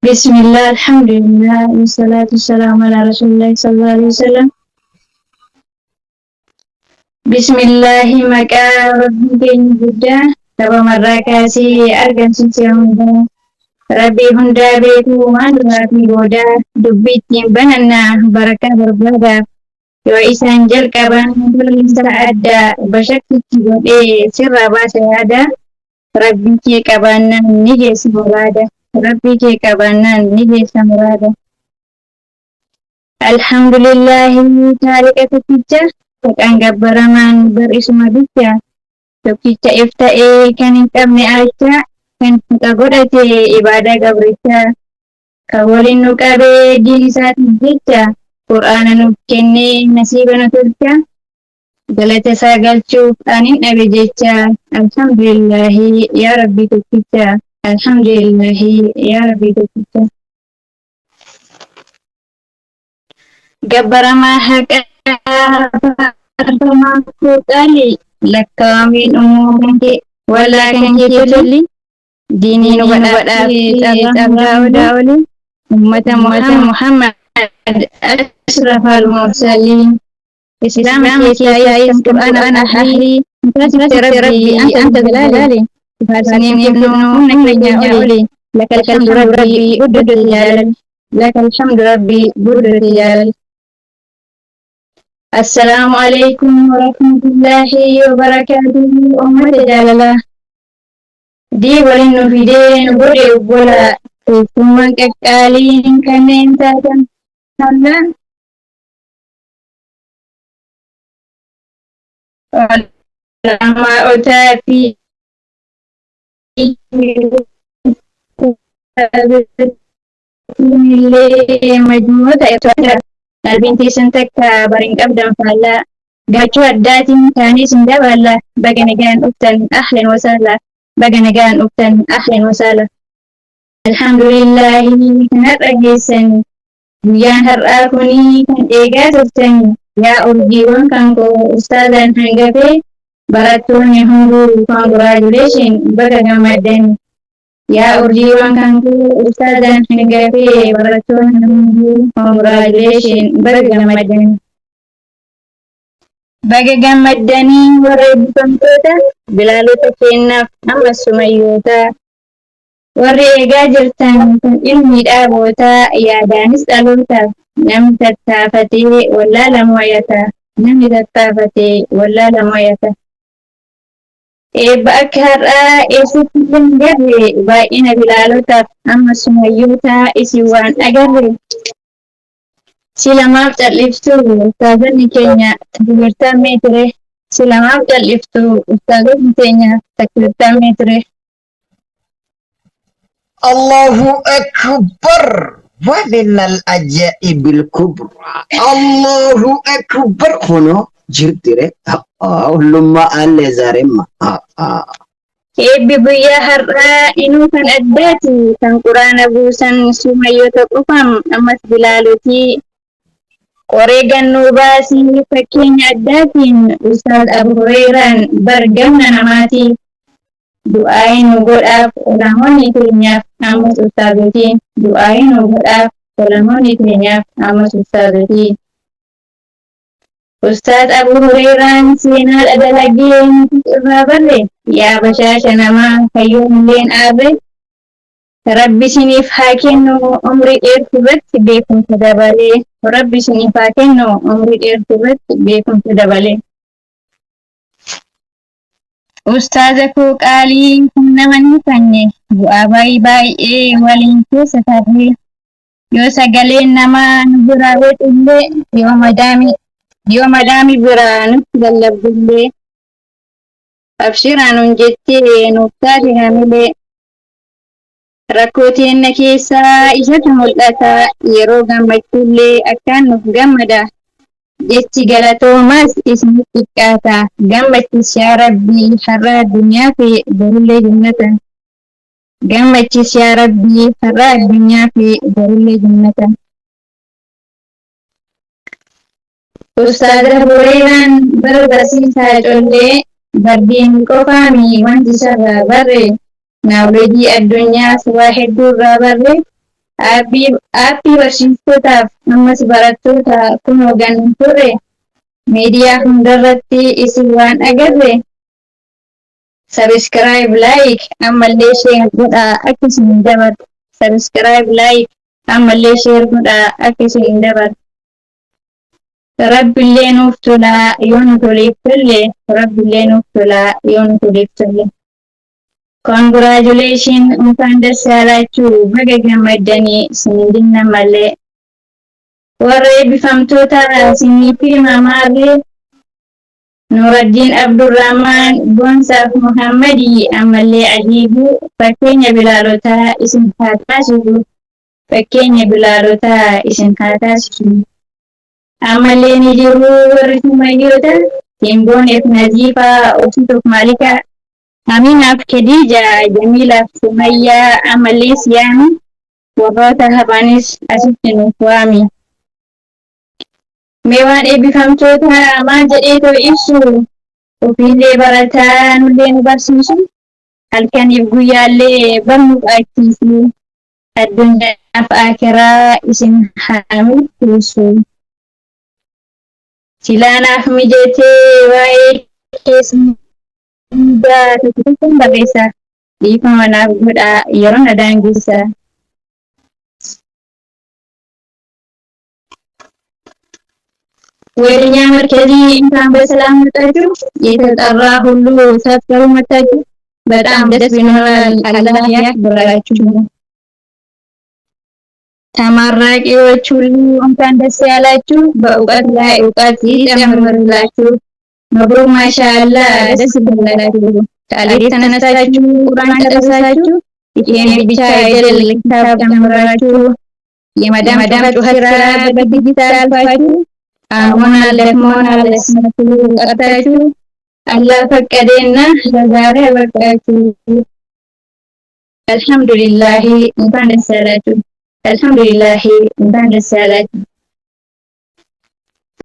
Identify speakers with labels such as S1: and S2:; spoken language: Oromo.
S1: بسم الله الحمد لله والصلاة والسلام على رسول الله صلى الله عليه وسلم. بسم الله مكان ربي جدا تبا مراكاسي أرجن سيسيرون ربي هندا بيتو ما ربي بودا دبيت بننا بركة بربادا وإسان جل كبان سعادة بشكل كبير سر باسيادا ربي كي كبانا نجي سمرادا ربي كي كبانا نجي سمرادا الحمد لله تاركة تجاه kan gabbaraman berisma duka tokkicha ifta'ee kan hin qabne acha kan fuqa godhate ibadaa gabricha kan waliin nu qabee diin isaatiif jecha qur'aana nuuf kennee nasiiba nu tolcha galata isaa galchuuf anin dhabe jecha alhamdulillahi yaa rabbii tokkicha alhamdulillahi yaa rabbii tokkicha gabbaramaa haqaa Pertama kali lakkamin umum ke wala kan ke tolli dini nu bada udah oli umat Muhammad asrafal mursalin Islam ke saya Quran ahli rabbi anta dalali farsani ibnu naklinya oli lakal hamdu rabbi buddu jalal lakal hamdu rabbi buddu jalal. Assalamualaikum warahmatullahi wabarakatuh. Umat jalalah. Di walin nu fide nu bode bola kumang kekali kanen tajan sana. Lama otapi Nilai majmuu ta'e Albinti sentekka baring qabdan faalla gachuu addaatiin kaanis hin daballa baga nagaan dhuftan ahlan wasaala baga nagaan dhuftan ahlan wasaala alhamdulillahi kan har'a geessan guyyaan har'aa kunii kan eegaa turtan yaa urjiiwwan kan koo ustaazaan hangafee barattoonni hunduu congratulation baga gammaddan yaa urjiiwwan kan koo ustaazaan hangafee barattoonni hunduu congratulation baga gammaddan baga gammaddanii warra eebbifamtoota bilaalota kennaaf amma sumayyoota warri eegaa jirtan kun ilmi dhaabootaa yaadaanis dhalootaaf namni tattaafatee wallaala mo'ata namni tattaafatee wallaala mo'ata eebba akka har'aa eessatti hin garre baay'ina bilaalotaaf amma sumayyootaa isin waan agarre silamaaf cal'iftuu ustaazonni keenya takbirtaan meetire silamaaf cal'iftuu ustaazonni keenya takbirtaan meetire.
S2: Allahu Akbar wa minal ajaibil kubra Allahu Akbar kuno jirtire ulumma alle zaremma
S1: Eebbi guyyaa har'aa inuu kan addaati kan quraana buusan sumayyoota qofam ammas bilaalotii qoree gannuu baasii fakkeenya addaatiin ustaaz Abu Hurayraan bargamna namaati du'aayi nu godhaaf ulamoonni keenyaaf ammas ustaazotiin du'aayi nu godhaaf ulamoonni keenyaaf ammas ustaazotiin Ustaaz Abu Hurayraan seenaa dalagee nuti irraa barre yaa bashaasha namaa fayyumleen aarre Rabbi isiniif haa kennu umrii dheertuu irratti beekumsa dabalee Rabbi isiniif haa kennu umrii dheertuu irratti beekumsa dabalee. Ustaaza koo qaalii kun nama hin fanne bu'aa baay'ee waliin keessa tarree yoo sagaleen namaa nu biraa weexillee yoo madaami biraa nutti lallabdullee abshiraan hun jettee nuuf taate hamilee rakkoo teenna keessaa isatu mul'ata yeroo gammachuullee akkaan nuuf gammada jechi galatoomaas isiniif xiqqaata gammachis yaa rabbii har'a addunyaa fi borullee jannata gammachis yaa rabbii har'a addunyaa fi borullee jannata. Ustaaz Abu Hurayraan bara barsiisaa ijoollee bardiin qofaami wanti isarraa barre naawlojii addunyaas waa hedduu irraa barre aappii barsiistotaaf ammas barattoota kun hoogganan turre miidiyaa hundarratti isin waan agarre sabiskiraayib laayik ammallee sheer godhaa akka isin dabartu sabiskiraayib laayik ammallee sheer godhaa akka isin dabartu. Rabbiillee nuuf tolaa yoo nu toliif tolle rabbiillee nuuf tolaa yoo nu toliif tolle. Congratulations እንኳን ደስ ያላችሁ baga gammaddanii isin dinna malee. Warra eebbifamtoota isiniif himamarree Nuraddiin Abdurrahmaan Boonsaaf Muhammadii ammallee Ajiibuu fakkeenya bilaalotaa isin haa taasisu fakkeenya bilaalotaa isin haa taasisu. Ammallee ni jiru warri Sumayyoota Timbooniif Naziifaa Obsituuf Maalikaa Aminaaf Khadija Jamilaaf Sumayyaa ammallee Siyaami warroota hafaanis asitti nuuf waami. Mee waan eebbifamtoota maal jedheetoo ibsu ofiillee barataa nullee nu barsiisu halkaniif guyyaallee barnuuf achiisu addunyaaf akiraa isin haa milkeessu. Silaanaaf mijatee waa'ee keessummaa tokko barreessa dhiifama naaf godhaa yeroo na daangessa. ወደኛ መርከዚ እንኳን በሰላም መጣችሁ። የተጠራ ሁሉ ሰፈሩ መጣችሁ። በጣም ደስ ብሎናል። አላህ ያክብራችሁ። ተመራቂዎች ሁሉ እንኳን ደስ ያላችሁ። በእውቀት ላይ እውቀት ይጨምርላችሁ። መብሩክ ማሻአላህ ደስ ብሎናችሁ። ቃሌት ተነሳችሁ፣ ቁርአን ጨረሳችሁ። ይሄን ብቻ አይደል ኪታብ ጨምራችሁ የመዳም ጩኸት ስራ በዲጂታል አልፋችሁ አሁን አልደክሞናል ስንቱ ቀርታችሁ አላህ ፈቀደና ለዛሬ አበቃችሁ። አልሐምዱሊላህ እንኳን ደስ ያላችሁ። አልሐምዱሊላህ እንኳን ደስ ያላችሁ።